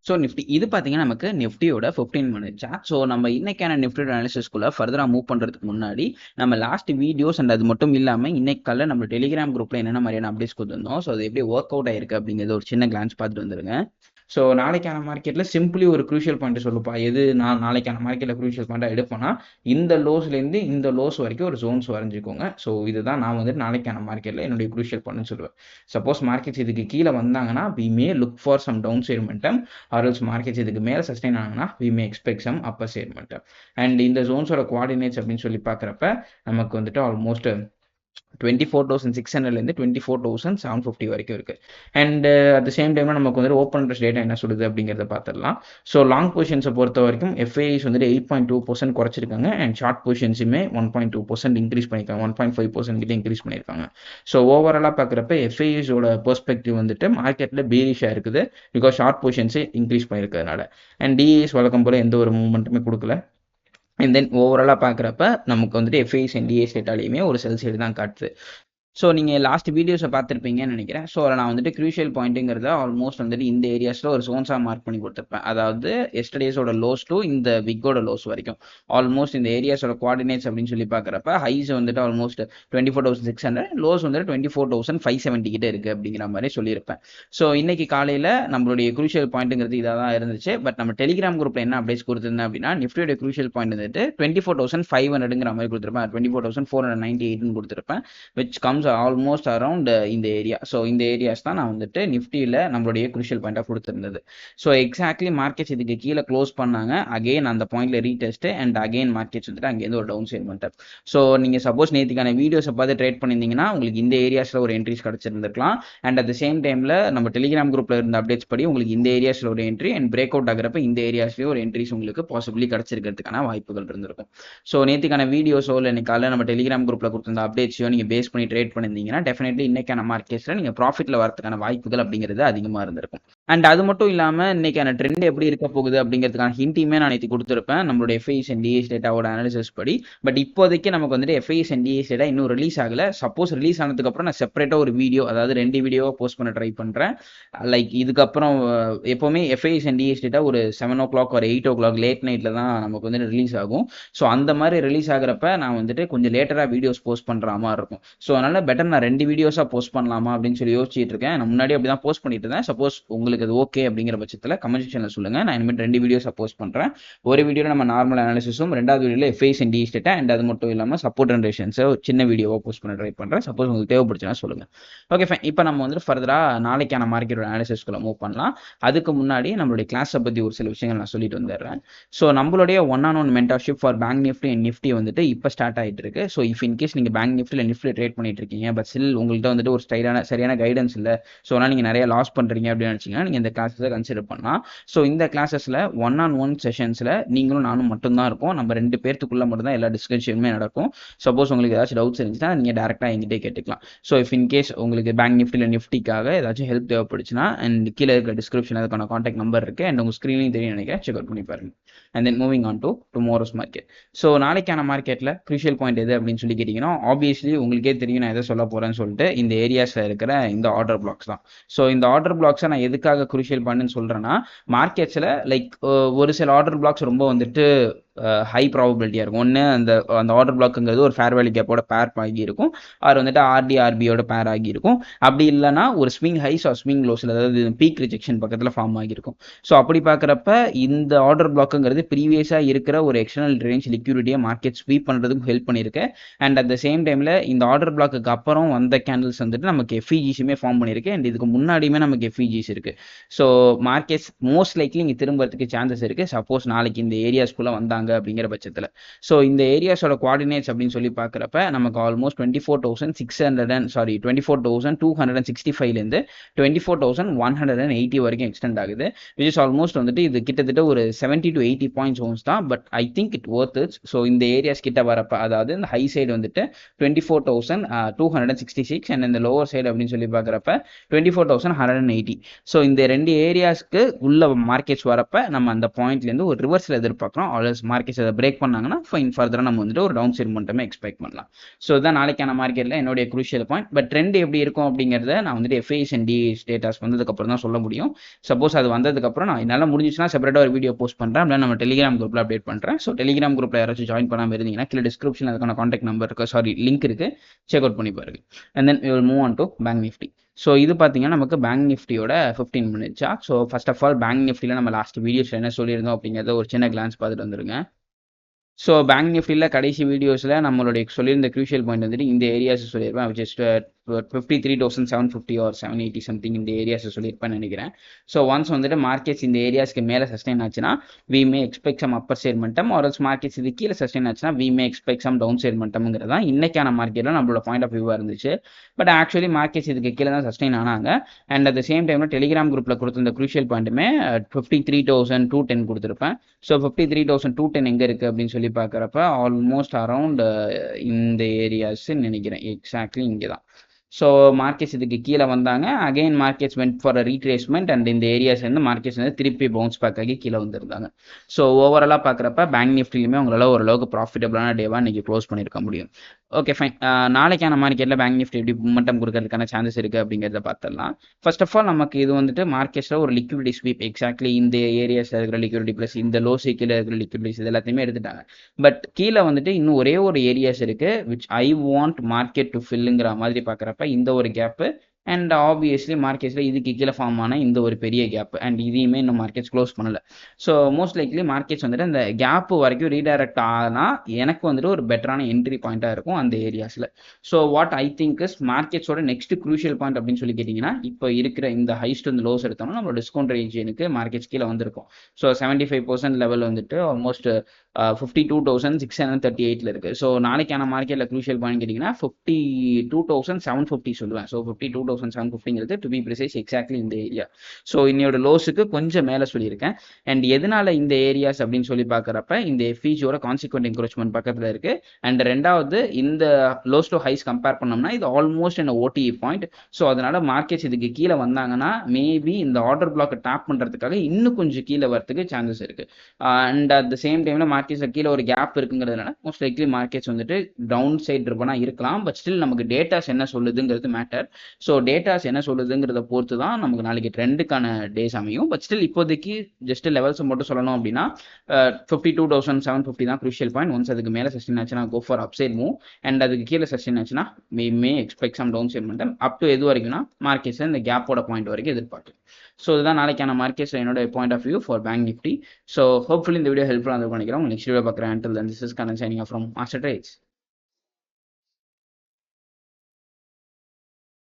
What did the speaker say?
So Nifty இது பார்த்தீங்கன்னா நமக்கு நிஃப்டியோட 15 மினிட் சார்ட். ஸோ நம்ம இன்னைக்கான நிஃப்டியோட அனாலிசிஸ்குள்ள ஃபர்தராக மூவ் பண்ணுறதுக்கு முன்னாடி நம்ம லாஸ்ட் வீடியோஸ் அண்ட் அது மட்டும் இல்லாமல் இன்னைக்கு காலைல நம்ம டெலிகிராம் குரூப்பில் என்னென்ன மாதிரியான அப்டேட்ஸ் கொடுத்துருந்தோம், ஸோ அது எப்படி ஒர்க் அவுட் ஆயிருக்கு அப்படிங்கிறது ஒரு சின்ன கிளான்ஸ் பார்த்துட்டு வந்துருங்க. ஸோ நாளைக்கான மார்க்கெட்டில் சிம்பிளி ஒரு க்ரூஷியல் பாயிண்ட் சொல்லுப்பா, எது நான் நாளைக்கான மார்க்கெட்டில் க்ரூஷியல் பாயிண்டாக எடுப்பேன்னா இந்த லோஸ்லேருந்து இந்த லோஸ் வரைக்கும் ஒரு ஜோன்ஸ் வரைஞ்சிக்கோங்க. ஸோ இதுதான் நான் வந்துட்டு நாளைக்கான மார்க்கெட்டில் என்னுடைய க்ரூஷியல் பாயிண்ட்னு சொல்லுவேன். சப்போஸ் மார்க்கெட்ஸ் இதுக்கு கீழே வந்தாங்கன்னா we may look for some down side momentum, or else markets இதுக்கு மேலே சஸ்டெயின் ஆகுனா we may expect some upper side momentum. And இந்த ஜோன்ஸோட கோஆர்டினேட்ஸ் அப்படின்னு சொல்லி பார்க்குறப்ப நமக்கு வந்துட்டு ஆல்மோஸ்ட் 24,600லேருந்து 24,750 வரைக்கும் இருக்குது. அண்ட் அட் த சேம் டைமில் நமக்கு வந்துட்டு ஓப்பன் இன்ட்ரெஸ்ட் டேட்டா என்ன சொல்லுது அப்படிங்கிறத பார்த்துடலாம். ஸோ லாங் பொசிஷன்ஸை பொறுத்த வரைக்கும் எஃப்ஐஸ் வந்துட்டு 8.2% குறைச்சிருக்காங்க. அண்ட் ஷார்ட் பொசிஷன்ஸுமே 1.2% இன்க்ரீஸ் பண்ணியிருக்காங்க, 1.5% கிட்ட இன்க்ரீஸ் பண்ணியிருக்காங்க. ஸோ ஓவராலாக பார்க்குறப்ப எஃப்ஐஸோட பெர்ஸ்பெக்டிவ் வந்துட்டு மார்க்கெட்டில் பேரிஷாக இருக்குது, பிகாஸ் ஷார்ட் பொசிஷன்ஸை இன்க்ரீஸ் பண்ணியிருக்கிறதுனால. அண்ட் டிஏஎஸ் வழக்கம் போல் எந்த ஒரு மூவ்மெண்ட்டுமே கொடுக்கல. அண்ட் தென் ஓவராலாக பார்க்குறப்ப நமக்கு வந்துட்டு எஃப்ஐஸ் அண்ட் டிஏஎஸ் டேட்டாலையுமே ஒரு செல் சைடு தான் காட்டுது. ஸோ நீங்கள் லாஸ்ட் வீடியோஸை பார்த்துருப்பீங்கன்னு நினைக்கிறேன். ஸோ அதில் நான் வந்துட்டு க்ரூஷியல் பாயிண்ட்டுங்கிறத ஆல்மோஸ்ட் வந்துட்டு இந்த ஏரியாஸில் ஒரு ஜோன்ஸாக மார்க் பண்ணி கொடுத்துருப்பேன். அதாவது எஸ்டர்டேஸோட லோஸ் டு இந்த விக்கோட லோஸ் வரைக்கும் ஆல்மோஸ்ட் இந்த ஏரியாஸோட கோஆர்டினேட்ஸ் அப்படின்னு சொல்லி பார்க்குறப்ப ஹைஸ் வந்துட்டு ஆல்மோஸ்ட் 24,600, லோஸ் வந்துட்டு 24,570 கிட்ட இருக்குது அப்படிங்கிற மாதிரி சொல்லியிருப்பேன். ஸோ இன்னைக்கு காலையில் நம்மளுடைய க்ரூஷியல் பாயிண்ட்டுங்கிறது இதாக தான் இருந்துச்சு. பட் நம்ம டெலிகிராம் குரூப்பில் என்ன அப்டேட்ஸ் கொடுத்துருந்தேன் அப்படின்னா நிஃப்டியோட க்ரூஷியல் பாயிண்ட் வந்துட்டு 24,500ங்கிற மாதிரி கொடுத்துருப்பேன், 24,498 கொடுத்துருப்பேன், விச் கம்ஸ் ஆல்மோஸ்ட் அரௌண்ட் இந்த ஏரியா. ஸோ இந்த ஏரியாஸ் தான் நான் வந்துட்டு நிஃப்டியில் நம்மளுடைய க்ரூஷியல் பாயிண்டாக கொடுத்துருந்தது. ஸோ எக்ஸாக்ட்லி மார்க்கெட்ஸ் இதுக்கு கீழே க்ளோஸ் பண்ணாங்க, அகெயின் அந்த பாயிண்ட்ல ரீடெஸ்ட் அண்ட் அகெயின் மார்க்கெட்ஸ் வந்துட்டு அங்கேருந்து ஒரு டவுன் சைட் பண்ணிட்டார். ஸோ நீங்கள் சப்போஸ் நேற்றுக்கான வீடியோஸை பார்த்து ட்ரேட் பண்ணியிருந்தீங்கன்னா உங்களுக்கு இந்த ஏரியாஸில் ஒரு என்ட்ரிஸ் கிடச்சிருந்துருக்கலாம். அண்ட் அட் த சேம் டைமில் நம்ம டெலிகிராம் குரூப்பில் இருந்த அப்டேட்ஸ் படி உங்களுக்கு இந்த ஏரியாஸில் ஒரு என்ட்ரி அண்ட் பிரேக் அவுட் ஆகிறப்ப இந்த ஏரியாஸ்லேயே ஒரு என்ட்ரிஸ் உங்களுக்கு பாசிபிளி கிடச்சிருக்கிறதுக்கான வாய்ப்புகள் இருந்திருக்கும். ஸோ நேற்றுக்கான வீடியோஸோ இல்லை இன்னைக்கு காலையில் நம்ம டெலிகிராம் குரூப்பில் கொடுத்துருந்த அப்டேட்ஸையோ நீங்கள் பேஸ் பண்ணி ட்ரேட் பண்ணியிருந்தீங்கன்னா டெஃபினெட்லி இன்னைக்கான மார்க்கெட்ஸில் நீங்கள் ப்ராஃபிட்டில் வரதுக்கான வாய்ப்புகள் அப்படிங்கிறது அதிகமாக இருந்திருக்கும். அண்ட் அது மட்டும் இல்லாமல் இன்னைக்கான ட்ரெண்ட் எப்படி இருக்க போகுது அப்படிங்கிறதுக்கான ஹிண்ட்டையுமே நான் நேற்று கொடுத்துருப்பேன் நம்மளுடைய எஃப்ஐஎஸ் அண்ட் டிஎஸ் டேட்டாவோட அனாலிசிஸ் படி. பட் இப்போதைக்கு நமக்கு வந்துட்டு எஃப்ஐஎஸ் அண்ட் டிஎஸ் டேட்டா இன்னும் ரிலீஸ் ஆகலை. சப்போஸ் ரிலீஸ் ஆனதுக்கப்புறம் நான் செப்பரேட்டாக ஒரு வீடியோ, அதாவது 2 வீடியோவாக போஸ்ட் பண்ண ட்ரை பண்ணுறேன். லைக் இதுக்கப்புறம் எப்போவுமே எஃப்ஐஎஸ் அண்ட் டிஎஸ் டேட்டா ஒரு 7 o'clock ஒரு 8 o'clock லேட் நைட்டில் தான் நமக்கு வந்துட்டு ரிலீஸ் ஆகும். ஸோ அந்த மாதிரி ரிலீஸ் ஆகிறப்ப நான் வந்துட்டு கொஞ்சம் லேட்டராக வீடியோஸ் போஸ்ட் பண்ணுற மாதிரி இருக்கும். ஸோ அதனால் பெட்டர் நான் 2 வீடியோஸாக போஸ்ட் பண்ணலாமா அப்படின்னு சொல்லி யோசிச்சுட்டு இருக்கேன். நான் முன்னாடி அப்படி தான் போஸ்ட் பண்ணிட்டு இருந்தேன். சப்போஸ் உங்களுக்கு அது ஓகே அப்படிங்கிற பட்சத்தில் கமெண்ட் செக்ஷனில் சொல்லுங்கள், நான் இனிமேல் 2 வீடியோஸாக போஸ்ட் பண்ணுறேன். ஒரு வீடியோவில் நம்ம நார்மல் அனாலிசிஸும், 2வது வீடியோவில் FIs and DS data and அது மட்டும் இல்லாமல் சப்போர்ட் அண்ட் ரெசிஸ்டன்ஸை சின்ன வீடியோவாக போஸ்ட் பண்ண ட்ரை பண்ணுறேன். சப்போஸ் உங்களுக்கு தேவைப்படுச்சுன்னா சொல்லுங்கள். Okay fine. இப்போ நம்ம வந்துட்டு ஃபர்தராக நாளைக்கான மார்க்கெட்டோட அனாலிசிஸ்குள்ள மூவ் பண்ணலாம். அதுக்கு முன்னாடி நம்மளுடைய கிளாஸை பற்றி ஒரு சில விஷயங்கள் நான் சொல்லிட்டு வந்துடுறேன். ஸோ நம்மளுடைய 1-on-1 mentorship for Bank Nifty and Nifty வந்துட்டு இப்போ ஸ்டார்ட் ஆகிட்டு இருக்கு. ஸோ இஃப் இன்கேஸ் நீங்கள் பேங்க் நிஃப்டியில் நிஃப்டியில் ட்ரேட் பண்ணிட்டு இருக்கீங்க, பட் ஸ்டில் உங்கள்கிட்ட வந்துட்டு ஒரு சரியான கைடன்ஸ் இல்லை, ஸோ ஆனால் நீங்கள் நிறைய லாஸ் பண்ணுறீங்க அப்படின்னு நினச்சிங்கன்னா நீங்கள் இந்த கிளாஸஸை கன்சிடர் பண்ணலாம். ஸோ இந்த கிளாஸஸில் 1-on-1 செஷன்ஸில் நீங்களும் நானும் மட்டும்தான் இருக்கும். நம்ம 2 பேர்த்துக்குள்ளே மட்டும்தான் எல்லா டிஸ்கஷனுமே நடக்கும். சப்போஸ் உங்களுக்கு ஏதாச்சும் டவுட்ஸ் இருந்துச்சுன்னா நீங்கள் டேரெக்டாக எங்கிட்டே கேட்டுக்கலாம். ஸோ இஃப் இன்கேஸ் உங்களுக்கு பேங்க் நிஃப்டியில் நிஃப்டிக்காக ஏதாச்சும் ஹெல்ப் தேவைப்படுச்சுன்னா அண்ட் கீழே இருக்க டிஸ்கிரிப்ஷன் அதுக்கான கான்டாக்ட் நம்பர் இருக்குது அண்ட் உங்கள் ஸ்க்ரீன்லையும் தெரியும் நினைக்கிறேன், செக் அவுட் பண்ணி பாருங்க. And then moving on to tomorrow's market. So நாளைக்கான மார்க்கெட்டில் க்ரூஷியல் பாயிண்ட் எது அப்படின்னு சொல்லி கேட்டிங்கன்னா ஆப்வியஸ்லி உங்களுக்கே தெரியும் நான் எதை சொல்ல போகிறேன்னு சொல்லிட்டு இந்த ஏரியாஸில் இருக்கிற இந்த ஆர்டர் பிளாக்ஸ் தான். ஸோ இந்த ஆர்டர் பிளாக்ஸை நான் எதுக்காக க்ரூஷியல் பாயிண்ட்னு சொல்கிறேன்னா மார்க்கெட்ஸில் லைக் ஒரு சில ஆர்டர் பிளாக்ஸ் ரொம்ப வந்துட்டு ஹை ப்ராபபிலிட்டியாக இருக்கும். ஒன்று அந்த ஆர்டர் பிளாக்குங்கிறது ஒரு ஃபேர் வேல்யூ கேப்போட பேர் ஆகி இருக்கும், அது வந்துட்டு ஆர்டிஆர்பியோட பேர் ஆகி இருக்கும். அப்படி இல்லைனா ஒரு ஸ்விங் ஹைஸ் ஆர் ஸ்விங் லோஸில், அதாவது பீக் ரிஜெக்ஷன் பக்கத்தில் ஃபார்ம் ஆகியிருக்கும். ஸோ அப்படி பார்க்குறப்ப இந்த ஆர்டர் பிளாக்குங்கிறது ப்ரீவியஸாக இருக்கிற ஒரு எக்ஸ்டர்னல் ரேஞ்ச் லிக்யூரிட்டியை மார்க்கெட் ஸ்வீப் பண்ணுறதுக்கும் ஹெல்ப் பண்ணியிருக்கு. அண்ட் அட் த சேம் டைமில் இந்த ஆர்டர் பிளாக்கு அப்புறம் வந்த கேண்டில்ஸ் வந்துட்டு நமக்கு எஃப்இஜிஸுமே ஃபார்ம் பண்ணியிருக்கு. அண்ட் இதுக்கு முன்னாடியுமே நமக்கு எஃப்இஜிஸ் இருக்குது. ஸோ மார்க்கெட்ஸ் மோஸ்ட் லைக்லி இங்கே திரும்புறதுக்கு சான்சஸ் இருக்குது சப்போஸ் நாளைக்கு இந்த ஏரியாஸ்குள்ளே வந்தாங்க அப்படிங்கிற பட்சத்தில். ஸோ இந்த ஏரியாஸோட கோஆர்டினேட்ஸ் அப்படின்னு சொல்லி பார்க்குறப்ப நமக்கு ஆல்மோஸ்ட் 24,265லேருந்து 24,180 வரைக்கும் எக்ஸ்டெண்ட் ஆகுது, விச் இஸ் ஆல்மோஸ்ட் வந்துட்டு இது கிட்டத்தட்ட ஒரு 70 to 80 பாயிண்ட் ஜோன்ஸ் தான். But I think it worth it. So இந்த ஏரியாஸ் கிட்ட வரப்ப, அதாவது இந்த ஹை சைடு வந்துட்டு 24,266 அண்ட் இந்த லோவர் சைடு அப்படின்னு சொல்லி பார்க்குறப்ப 24,180. ஸோ இந்த 2 ஏரியாஸ்க்கு உள்ள மார்க்கெட்ஸ் வரப்ப நம்ம அந்த பாயிண்ட்லேருந்து ஒரு ரிவர்ஸில் எதிர்பார்க்குறோம். ஆல்வேஸ் மார்க்கெட்ஸ் அதை பிரேக் பண்ணாங்கன்னா ஃபைன் ஃபர்தராக நம்ம வந்துட்டு ஒரு டவுன் சைட் மட்டுமே எக்ஸ்பெக்ட் பண்ணலாம். ஸோ இதுதான் நாளைக்கான மார்க்கெட்டில் என்னுடைய குரூஷியல் பாயிண்ட். பட் ட்ரெண்ட் எப்படி இருக்கும் அப்படிங்கிறத நான் வந்துட்டு FIS and DIS டேட்டாஸ் வந்ததுக்கப்புறம் தான் சொல்ல முடியும். சப்போஸ் அது வந்ததுக்கப்புறம் நான் என்னால் முடிஞ்சிச்சுன்னா செப்பரேட்டாக ஒரு வீடியோ போஸ்ட் பண்ணுறேன். அப்படின்னா நம்ம டெலிகிராம் குரூப்பில் அப்டேட் பண்ணுறேன். ஸோ டெலிகிராம் குரூப்பில் யாராச்சும் ஜாயின் பண்ணாமல் இருந்தீங்கன்னா கீழே டிஸ்கிரிப்ஷன் அதுக்கான கான்டாக்ட் நம்பர் இருக்குது, சாரி லிங்க் இருக்குது, செக் அவுட் பண்ணி பாருங்க. And then we will move on to Bank Nifty. So இது பார்த்தீங்கன்னா நமக்கு பேங்க் நிஃப்டியோட 15 மினிட்ஸா. So first of all Bank நிஃப்டியில் நம்ம லாஸ்ட் வீடியோஸில் என்ன சொல்லியிருந்தோம் அப்படிங்கிறத ஒரு சின்ன கிளான்ஸ் பார்த்துட்டு வந்துருங்க. ஸோ பேங்க் நிஃப்டியில் கடைசி வீடியோஸில் நம்மளுடைய சொல்லியிருந்த க்ரூஷியல் பாயிண்ட் வந்துட்டு இந்த ஏரியாஸ் சொல்லியிருப்பேன். ஜஸ்ட் 53,750 or 780 சம்திங் இந்த ஏரியாஸ் சொல்லியிருப்பேன்னு நினைக்கிறேன். ஸோ ஒன்ஸ் வந்துட்டு மார்க்கெட்ஸ் இந்த ஏரியாஸ்க்கு மேலே சஸ்டெயின் ஆச்சுன்னா we may expect some upper side மட்டம், ஆர்எல்ஸ் மார்க்கெட்ஸ் இது கீழே சஸ்டெயின் ஆச்சுன்னா we may expect some down side மட்டம்ங்கிறது தான் இன்னைக்கான மார்க்கெட்டில் நம்மளோட பாயிண்ட் ஆஃப் வியூவாக இருந்துச்சு. பட் ஆக்சுவலி மார்க்கெட்ஸ் இதுக்கு கீழே தான் சஸ்டெயின் ஆனாங்க. அண்ட் அட் த சேம் டைமில் டெலிகிராம் குரூப்பில் கொடுத்த இந்த க்ரூஷியல் பாயிண்ட்டுமே 53,210 கொடுத்துருப்பேன். ஸோ 53,210 எங்கே இருக்குது அப்படின்னு சொல்லி பார்க்குறப்ப ஆல்மோஸ்ட் அரவுண்ட் இந்த ஏரியாஸ்ன்னு நினைக்கிறேன். எக்ஸாக்ட்லி இங்கே தான். ஸோ மார்க்கெட்ஸ் இதுக்கு கீழே வந்தாங்க. Again markets went for retracement and இந்த ஏரியாஸ் வந்து மார்க்கெட்ஸ் வந்து திருப்பி பவுன்ஸ் பேக் ஆகி கீழே வந்திருந்தாங்க. ஸோ ஓவராலாக பார்க்குறப்ப பேங்க் நிஃப்டிலையுமே உங்களால் ஓரளவுக்கு ப்ராஃபிட்டபிளான டேவாக இன்றைக்கி க்ளோஸ் பண்ணியிருக்க முடியும். Okay fine. நாளைக்கான மார்க்கெட்டில் பேங்க் நிஃப்டி எப்படி மூமெண்டம் கொடுக்கறதுக்கான சான்சஸ் இருக்குது அப்படிங்கிறத பார்த்துடலாம். ஃபர்ஸ்ட் ஆஃப் ஆல் நமக்கு இது வந்துட்டு மார்க்கெட்ஸில் ஒரு லிக்விடிட்டி ஸ்வீப், எக்ஸாக்ட்லி இந்த ஏரியாஸில் இருக்கிற லிக்விடிட்டி ப்ளஸ் இந்த லோ சைக்கிளில் இருக்கிற லிக்விடிட்டிஸ் இது எல்லாத்தையுமே எடுத்துட்டாங்க. பட் கீழே வந்துட்டு இன்னும் ஒரே ஒரு ஏரியாஸ் இருக்குது which I want market to ஃபில்லுங்கிற மாதிரி பார்க்குறப்ப இந்த ஒரு கேப்பு அண்ட் ஆப்வியஸ்லி மார்க்கெட்ஸில் இதுக்கு கீழே ஃபார்ம் ஆன இந்த ஒரு பெரிய கேப் அண்ட் இதையுமே இன்னும் மார்க்கெட்ஸ் க்ளோஸ் பண்ணலை. ஸோ மோஸ்ட் லைக்லி மார்க்கெட்ஸ் வந்துட்டு அந்த கேப்பு வரைக்கும் ரீடைரக்ட் ஆனால் எனக்கு வந்துட்டு ஒரு பெட்டரான என்ட்ரி பாயிண்ட்டாக இருக்கும் அந்த ஏரியாஸில். So what I think is மார்க்கெட்ஸோட நெக்ஸ்ட் க்ரூஷியல் பாயிண்ட் அப்படின்னு சொல்லி கேட்டிங்கன்னா இப்போ இருக்கிற இந்த ஹைஸ்ட் வந்து லோஸ் எடுத்தோம்னா நம்ம டிஸ்கவுண்ட் ரேஞ்சுக்கு மார்க்கெட்ஸ் கீழே வந்திருக்கும். ஸோ 75% லெவல் வந்துட்டு ஆல்மோஸ்ட் 52,638 இருக்குது. ஸோ நாளைக்கான மார்க்கெட்டில் க்ரூஷியல் பாயிண்ட் கேட்டிங்கன்னா 52,750 சொல்லுவேன். ஸோ 52,750ங்கிறது டு பி ப்ரிசைஸ் எக்ஸாக்ட்லி இந்த ஏரியா. ஸோ இன்னையோட லோஸுக்கு கொஞ்சம் மேலே சொல்லியிருக்கேன். அண்ட் எதனால இந்த ஏரியாஸ் அப்படின்னு சொல்லி பார்க்குறப்ப இந்த FIGயோட கான்சிக்வெண்ட் என்க்ரோச்மெண்ட் பக்கத்தில் இருக்குது. அண்ட் ரெண்டாவது இந்த லோஸ் டு ஹைஸ் கம்பேர் பண்ணோம்னா இது ஆல்மோஸ்ட் என்ன OTE பாயிண்ட். ஸோ அதனால மார்க்கெட்ஸ் இதுக்கு கீழே வந்தாங்கன்னா மேபி இந்த ஆர்டர் பிளாக் டேப் பண்ணுறதுக்காக இன்னும் கொஞ்சம் கீழே வரதுக்கு சான்சஸ் இருக்குது. அண்ட் அட் த சேம் டைமில் மார்க்கெட்ஸ் கீழே ஒரு கேப் இருக்குங்கிறதுனால மோஸ்ட் லைக்லி மார்க்கெட்ஸ் வந்துட்டு டவுன் சைட் ட்ரிவனாக இருக்கலாம். பட் ஸ்டில் நமக்கு டேட்டாஸ் என்ன சொல்லுதுங்கிறது மேட்டர். ஸோ டேட்டாஸ் என்ன சொல்லுதுங்கிறத பொறுத்து தான் நமக்கு நாளைக்கு ட்ரெண்டுக்கான டேஸ் அமையும். பட் ஸ்டில் இப்போதைக்கு ஜஸ்ட் லெவல்ஸ் மட்டும் சொல்லணும் அப்படின்னா 52,750 தான் க்ரூஷியல் பாயிண்ட். ஒன்ஸ் அதுக்கு மேலே சஸ்டெயின் ஆச்சுன்னா go for upside move and அதுக்கு கீழே சஸ்டெயின் ஆச்சுன்னா may expect some down side மட்டும் அப் டு எது வரைக்கும்னா மார்க்கெட்ஸ் இந்த கேப்போட பாயிண்ட் வரைக்கும் எதிர்பார்க்கலாம். ஸோ இதுதான் நாளைக்கான மார்க்கெட்ஸ் என்னோட point of view for Bank Nifty. So hopefully இந்த வீடியோ ஹெல்ப்ஃபுல்லாக நினைக்கிறேன். நெக்ஸ்ட் வீடியோ பார்க்குறேன். Until then, this is Kanan signing off from Master Trades.